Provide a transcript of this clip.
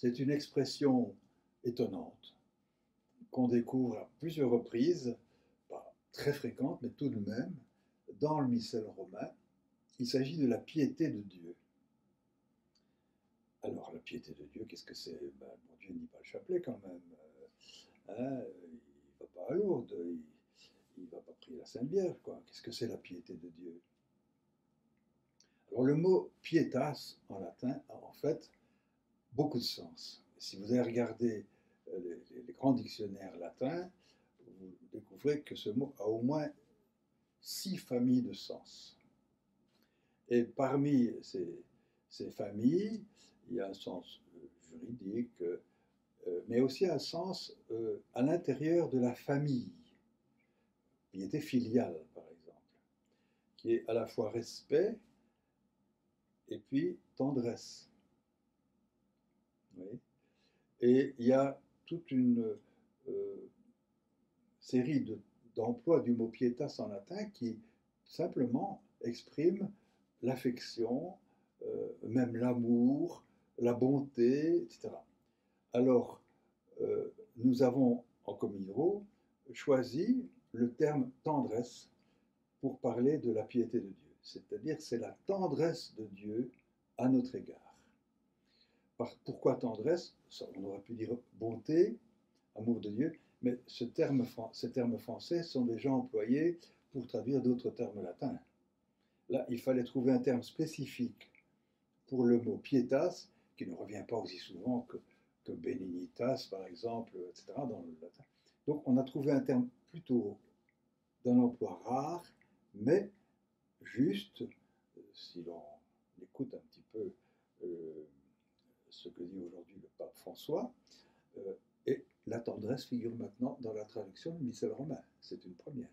C'est une expression étonnante qu'on découvre à plusieurs reprises, pas très fréquente, mais tout de même, dans le missel romain. Il s'agit de la piété de Dieu. Alors, la piété de Dieu, qu'est-ce que c'est? Ben, bon Dieu ne dit pas le chapelet quand même. Hein, il ne va pas à Lourdes, il ne va pas prier la Sainte Vierge, quoi. Qu'est-ce que c'est la piété de Dieu? Alors, le mot pietas en latin a en fait beaucoup de sens. Si vous allez regarder les grands dictionnaires latins, vous découvrez que ce mot a au moins 6 familles de sens. Et parmi ces familles, il y a un sens juridique, mais aussi un sens à l'intérieur de la famille, piété filiale par exemple, qui est à la fois respect et puis tendresse. Oui. Et il y a toute une série d'emplois du mot pietas en latin qui simplement expriment l'affection, même l'amour, la bonté, etc. Alors, nous avons en Comilro choisi le terme tendresse pour parler de la piété de Dieu. C'est-à-dire que c'est la tendresse de Dieu à notre égard. Pourquoi tendresse? On aurait pu dire bonté, amour de Dieu, mais ces termes français sont déjà employés pour traduire d'autres termes latins. Là, il fallait trouver un terme spécifique pour le mot pietas, qui ne revient pas aussi souvent que benignitas, par exemple, etc., dans le latin. Donc, on a trouvé un terme plutôt d'un emploi rare, mais juste, si l'on écoute un petit peu ce que dit aujourd'hui le pape François, et la tendresse figure maintenant dans la traduction du missel romain. C'est une première.